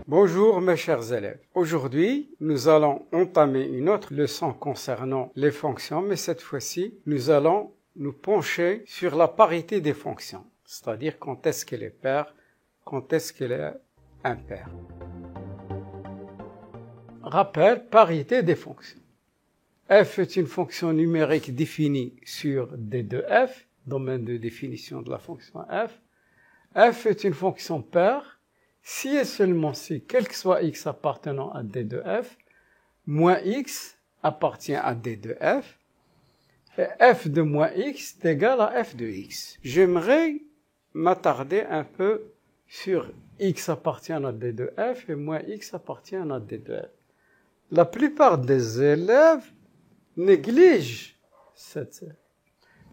Bonjour mes chers élèves. Aujourd'hui, nous allons entamer une autre leçon concernant les fonctions, mais cette fois-ci, nous allons nous pencher sur la parité des fonctions, c'est-à-dire quand est-ce qu'elle est paire, quand est-ce qu'elle est impaire. Rappel, parité des fonctions. F est une fonction numérique définie sur D de F, domaine de définition de la fonction F. F est une fonction paire si et seulement si, quel que soit x appartenant à D de F, moins x appartient à D de F, et f de moins x est égal à f de x. J'aimerais m'attarder un peu sur x appartient à D de F et moins x appartient à D de F. La plupart des élèves négligent cette.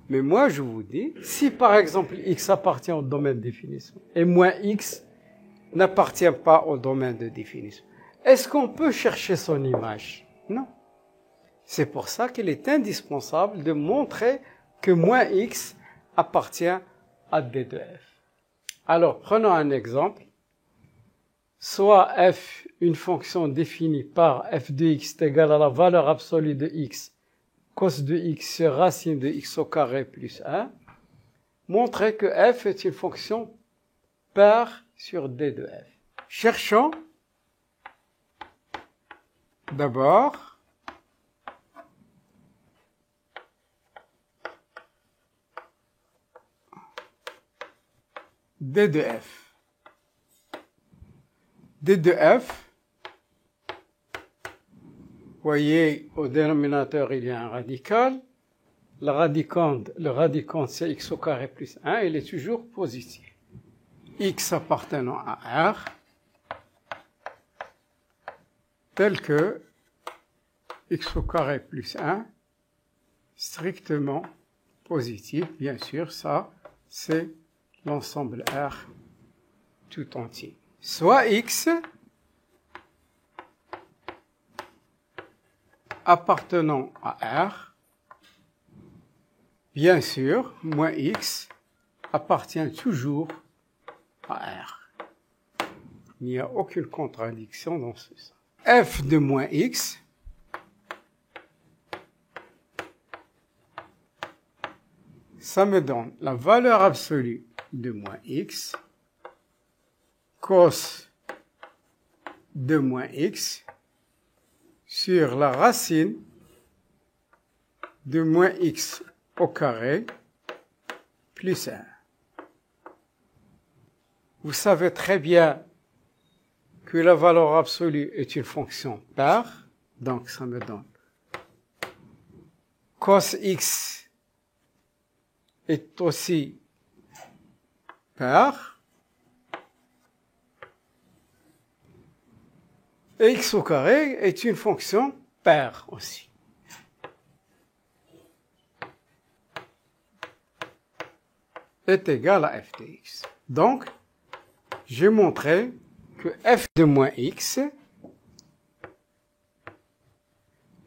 Mais moi, je vous dis, si par exemple x appartient au domaine de définition et moins x n'appartient pas au domaine de définition, est-ce qu'on peut chercher son image? Non. C'est pour ça qu'il est indispensable de montrer que moins x appartient à D de F. Alors, prenons un exemple. Soit f, une fonction définie par f de x est égale à la valeur absolue de x, cos de x sur racine de x au carré plus 1, montrer que f est une fonction paire sur D de F. Cherchons d'abord D de F. D de F, voyez, au dénominateur, il y a un radical. Le radicand, c'est x au carré plus 1, il est toujours positif. X appartenant à R, tel que x au carré plus 1, strictement positif. Bien sûr, ça, c'est l'ensemble R tout entier. Soit x appartenant à R, bien sûr, moins x appartient toujours à R. Il n'y a aucune contradiction dans ce sens. F de moins x ça me donne la valeur absolue de moins x cos de moins x sur la racine de moins x au carré plus 1. Vous savez très bien que la valeur absolue est une fonction paire, donc ça me donne cos x est aussi paire, et x au carré est une fonction paire aussi. Est égal à f de x. Donc, j'ai montré que f de moins x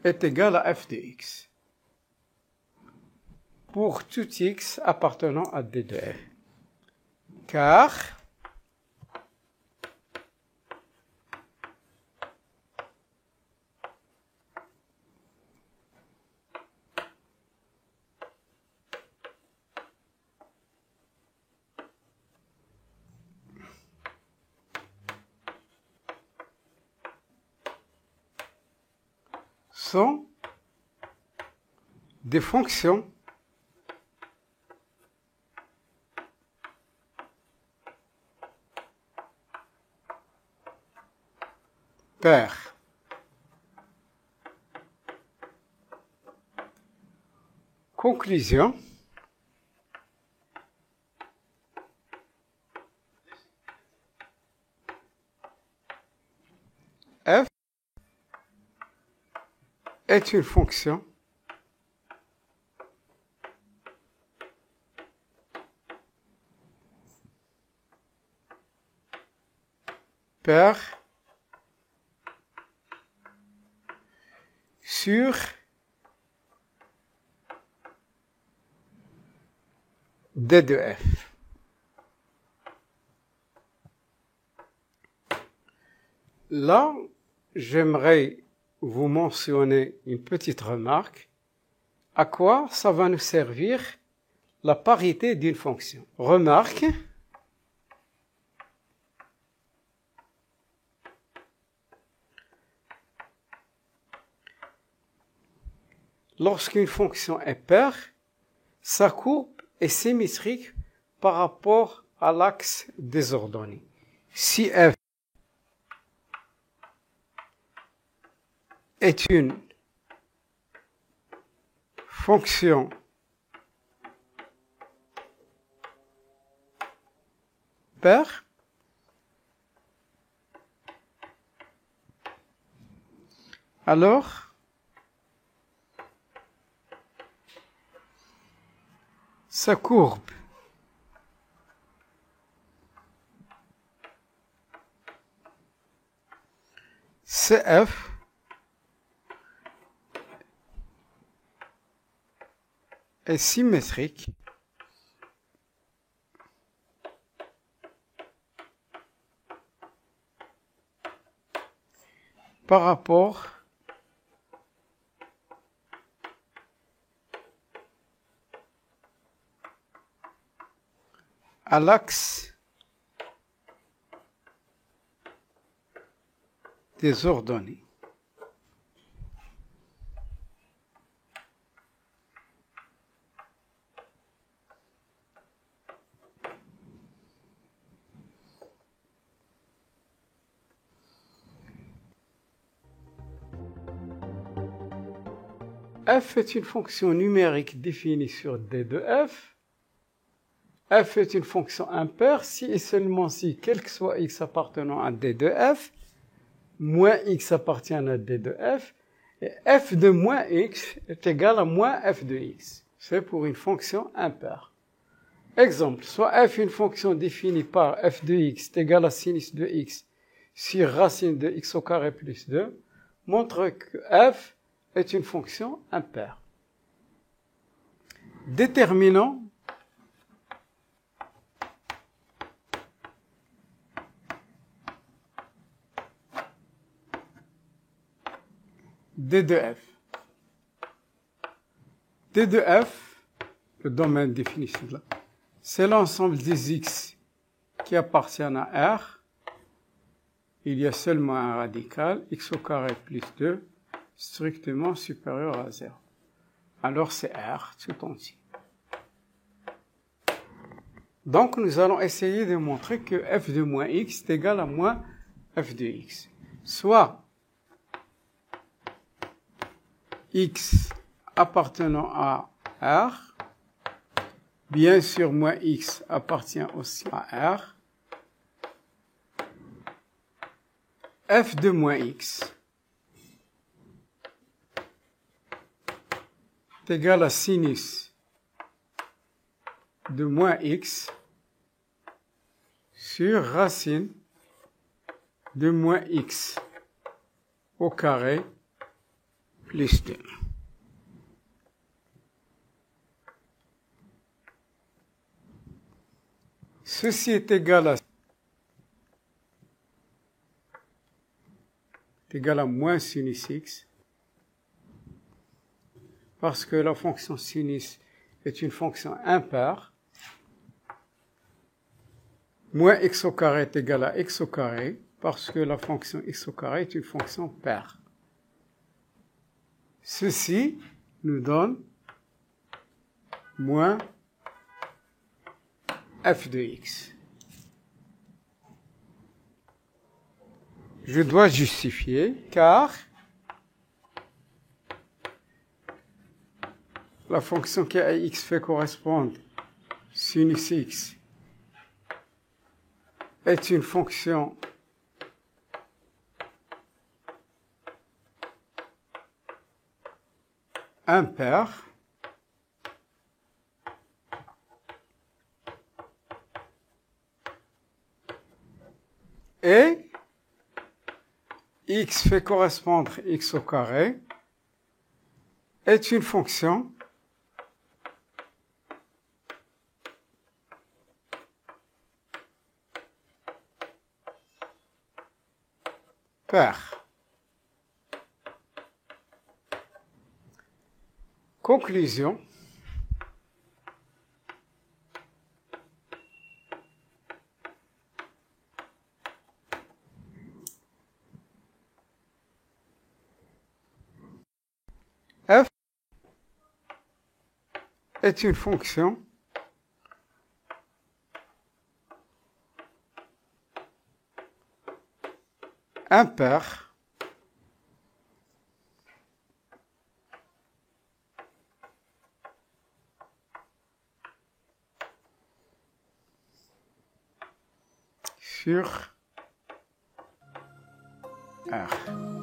est égal à f de x pour tout x appartenant à D de F. Car sont des fonctions paires. Conclusion. F est une fonction paire sur D de F. là, j'aimerais vous mentionner une petite remarque. À quoi ça va nous servir la parité d'une fonction? Remarque, lorsqu'une fonction est paire, sa courbe est symétrique par rapport à l'axe des ordonnées. Si f est une fonction paire, alors sa courbe CF est symétrique par rapport à l'axe des ordonnées. F est une fonction numérique définie sur D de f. F est une fonction impaire si et seulement si, quel que soit x appartenant à D de f, moins x appartient à D de f, et f de moins x est égal à moins f de x. C'est pour une fonction impaire. Exemple, soit f une fonction définie par f de x est égal à sinus de x sur racine de x au carré plus 2, montre que f est une fonction impaire. Déterminant D de f. D de f, le domaine de définition là, c'est l'ensemble des x qui appartiennent à R. Il y a seulement un radical, x au carré plus 2, strictement supérieur à 0. Alors c'est R tout entier. Donc nous allons essayer de montrer que f de moins x est égal à moins f de x. Soit x appartenant à R, bien sûr moins x appartient aussi à R, f de moins x est égal à sinus de moins x sur racine de moins x au carré plus 2. Ceci est égal à moins sinus x, parce que la fonction sinus est une fonction impaire. Moins x au carré est égal à x au carré, parce que la fonction x au carré est une fonction paire. Ceci nous donne moins f de x. Je dois justifier car la fonction qui à x fait correspondre sinus x est une fonction impaire. Et x fait correspondre x au carré est une fonction impair. Conclusion. F est une fonction impair sur R.